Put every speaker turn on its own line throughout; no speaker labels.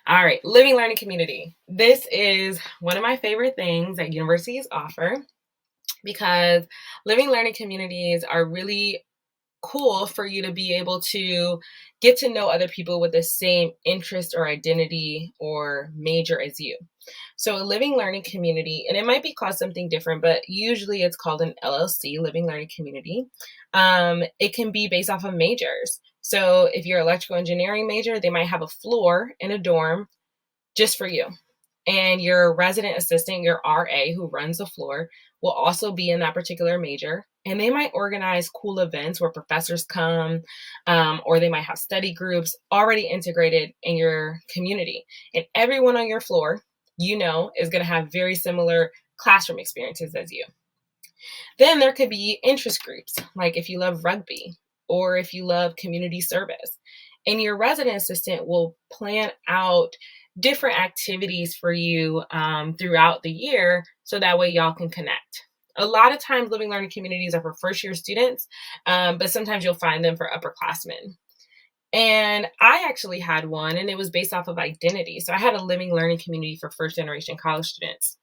All right, living learning community. This is one of my favorite things that universities offer because living learning communities are really cool for you to be able to get to know other people with the same interest or identity or major as you. So, a living learning community, and it might be called something different, but usually it's called an LLC, living learning community. It can be based off of majors. So, if you're an electrical engineering major, they might have a floor in a dorm just for you. And your resident assistant, your RA who runs the floor, will also be in that particular major. And they might organize cool events where professors come, or they might have study groups already integrated in your community. And everyone on your floor, is going to have very similar classroom experiences as you. Then there could be interest groups, like if you love rugby or if you love community service. And your resident assistant will plan out different activities for you throughout the year so that way y'all can connect. A lot of times living learning communities are for first year students, but sometimes you'll find them for upperclassmen. And I actually had one, and it was based off of identity. So I had a living learning community for first generation college students.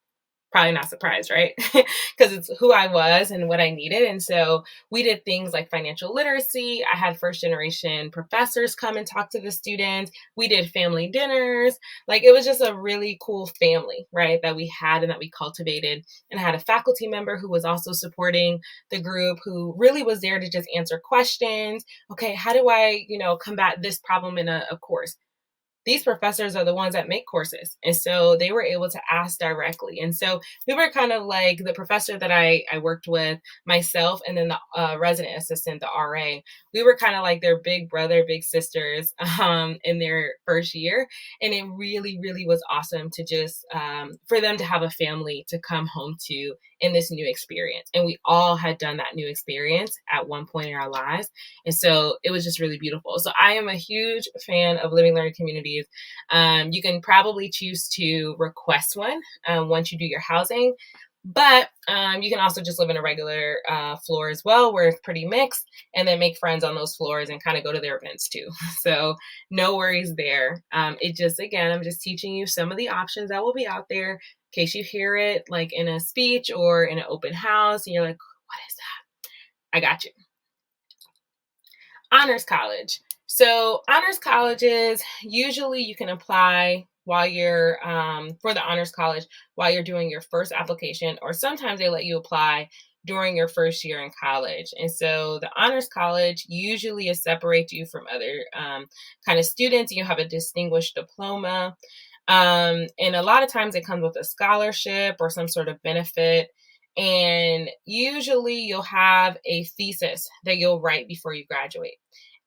Probably not surprised, right? Because it's who I was and what I needed. And so we did things like financial literacy. I had first generation professors come and talk to the students. We did family dinners. Like it was just a really cool family, right? That we had and that we cultivated. And I had a faculty member who was also supporting the group who really was there to just answer questions. Okay, how do I, combat this problem in a course? These professors are the ones that make courses. And so they were able to ask directly. And so we were kind of like the professor that I worked with, myself, and then the resident assistant, the RA. We were kind of like their big brother, big sisters in their first year. And it really, really was awesome to just, for them to have a family to come home to in this new experience. And we all had done that new experience at one point in our lives. And so it was just really beautiful. So I am a huge fan of living learning communities. You can probably choose to request one once you do your housing, but you can also just live in a regular floor as well, where it's pretty mixed, and then make friends on those floors and kind of go to their events too. So no worries there. Again, I'm just teaching you some of the options that will be out there in case you hear it like in a speech or in an open house and you're like, what is that? I got you. Honors college. So honors colleges, usually you can apply while you're for the honors college while you're doing your first application, or sometimes they let you apply during your first year in college. And so the honors college usually separates you from other kind of students. You have a distinguished diploma. And a lot of times it comes with a scholarship or some sort of benefit. And usually you'll have a thesis that you'll write before you graduate.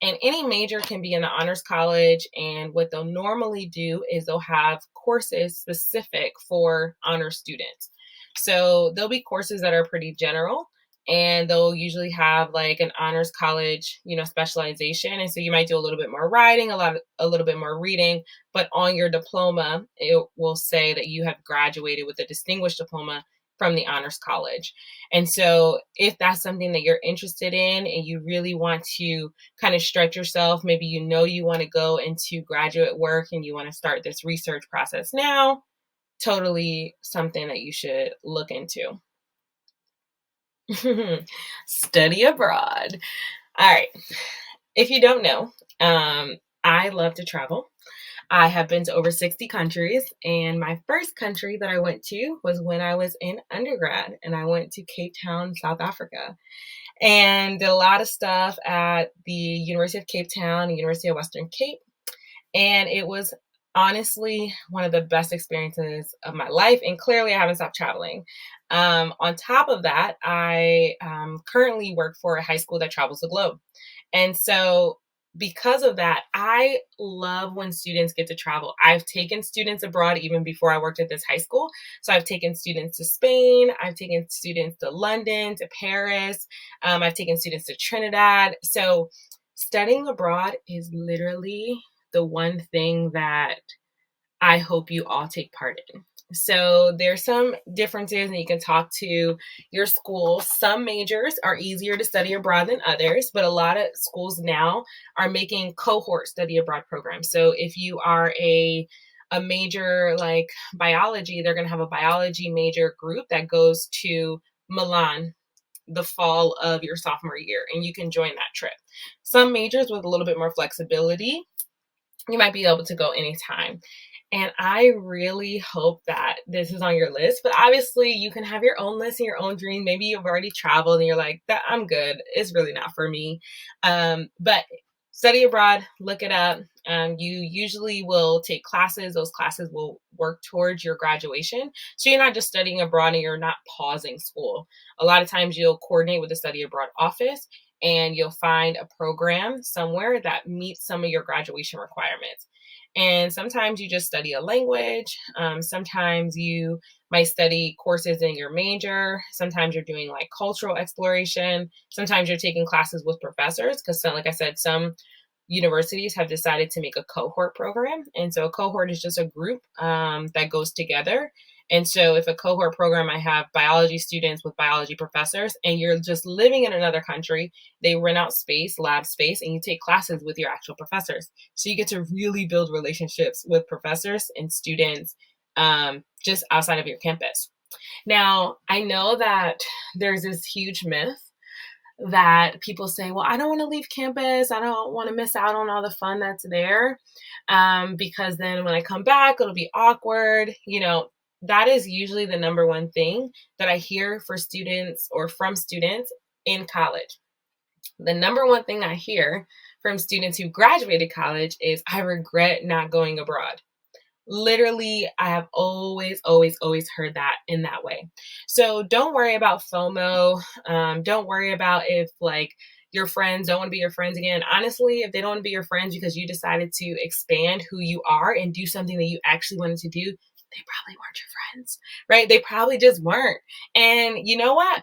And any major can be in the honors college. And what they'll normally do is they'll have courses specific for honor students. So there'll be courses that are pretty general, and they'll usually have like an honors college, specialization. And so you might do a little bit more writing, a little bit more reading, but on your diploma, it will say that you have graduated with a distinguished diploma from the honors college. And so if that's something that you're interested in and you really want to kind of stretch yourself, maybe you want to go into graduate work and you want to start this research process now, totally something that you should look into. Study abroad. All right. If you don't know, I love to travel. I have been to over 60 countries, and my first country that I went to was when I was in undergrad, and I went to Cape Town, South Africa, and did a lot of stuff at the University of Cape Town and University of Western Cape, and it was honestly one of the best experiences of my life, and clearly I haven't stopped traveling. On top of that, I currently work for a high school that travels the globe, and so because of that, I love when students get to travel. I've taken students abroad even before I worked at this high school. So I've taken students to Spain. I've taken students to London, to Paris. I've taken students to Trinidad. So studying abroad is literally the one thing that I hope you all take part in. So there's some differences, and you can talk to your school. Some majors are easier to study abroad than others, but a lot of schools now are making cohort study abroad programs. So if you are a a major like biology, they're going to have a biology major group that goes to Milan the fall of your sophomore year, and you can join that trip. Some majors with a little bit more flexibility, you might be able to go anytime. And I really hope that this is on your list. But obviously, you can have your own list and your own dream. Maybe you've already traveled and you're like, "That I'm good. It's really not for me." But study abroad, look it up. You usually will take classes. Those classes will work towards your graduation. So you're not just studying abroad and you're not pausing school. A lot of times you'll coordinate with the study abroad office and you'll find a program somewhere that meets some of your graduation requirements. And sometimes you just study a language. Sometimes you might study courses in your major. Sometimes you're doing like cultural exploration. Sometimes you're taking classes with professors because, like I said, some universities have decided to make a cohort program. And so a cohort is just a group that goes together. And so if a cohort program might have biology students with biology professors and you're just living in another country, they rent out space, lab space, and you take classes with your actual professors. So you get to really build relationships with professors and students just outside of your campus. Now, I know that there's this huge myth that people say, well, I don't want to leave campus. I don't want to miss out on all the fun that's there because then when I come back, it'll be awkward. That is usually the number one thing that I hear for students or from students in college. The number one thing I hear from students who graduated college is, I regret not going abroad. Literally, I have always, always, always heard that in that way. So don't worry about FOMO. Don't worry about if like your friends don't want to be your friends again. Honestly, if they don't want to be your friends because you decided to expand who you are and do something that you actually wanted to do, they probably weren't your friends, right? They probably just weren't. And you know what?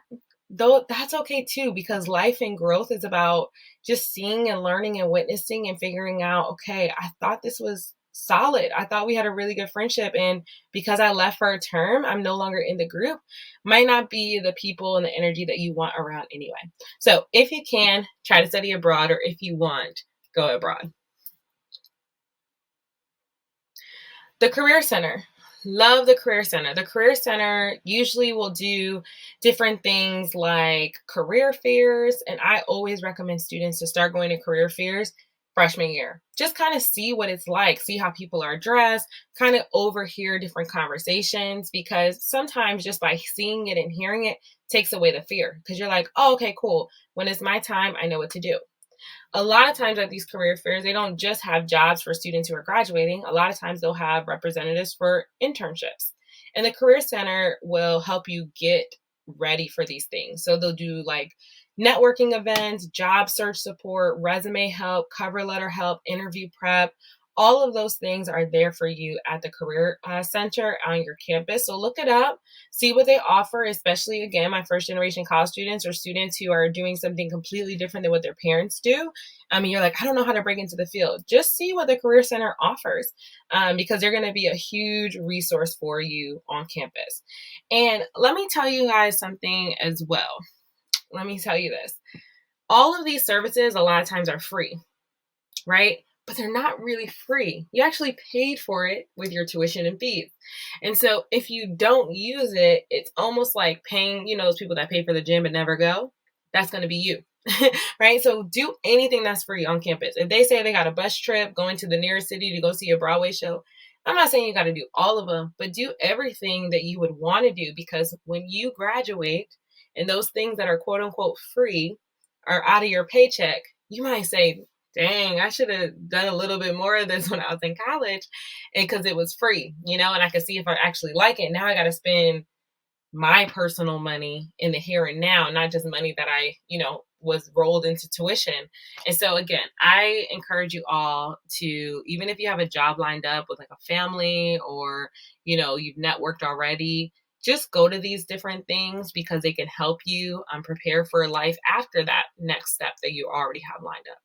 Though that's okay too, because life and growth is about just seeing and learning and witnessing and figuring out, okay, I thought this was solid. I thought we had a really good friendship. And because I left for a term, I'm no longer in the group. Might not be the people and the energy that you want around anyway. So if you can, try to study abroad, or if you want, go abroad. The Career Center. Love the Career Center. The Career Center usually will do different things like career fairs. And I always recommend students to start going to career fairs freshman year. Just kind of see what it's like, see how people are dressed, kind of overhear different conversations, because sometimes just by seeing it and hearing it takes away the fear, because you're like, oh, okay, cool. When it's my time, I know what to do. A lot of times at these career fairs, they don't just have jobs for students who are graduating. A lot of times they'll have representatives for internships. And the Career Center will help you get ready for these things. So they'll do like networking events, job search support, resume help, cover letter help, interview prep. All of those things are there for you at the Career Center on your campus. So look it up, see what they offer, especially, again, my first generation college students or students who are doing something completely different than what their parents do. I mean, you're like, I don't know how to break into the field. Just see what the Career Center offers because they're going to be a huge resource for you on campus. And let me tell you guys something as well. Let me tell you this. All of these services a lot of times are free, right? But they're not really free. You actually paid for it with your tuition and fees. And so if you don't use it, it's almost like paying, those people that pay for the gym but never go. That's going to be you, right? So do anything that's free on campus. If they say they got a bus trip going to the nearest city to go see a Broadway show, I'm not saying you got to do all of them, but do everything that you would want to do, because when you graduate and those things that are quote unquote free are out of your paycheck, you might say, dang, I should have done a little bit more of this when I was in college, and because it was free, and I could see if I actually like it. Now I got to spend my personal money in the here and now, not just money that I, was rolled into tuition. And so again, I encourage you all to, even if you have a job lined up with like a family or, you've networked already, just go to these different things because they can help you prepare for life after that next step that you already have lined up.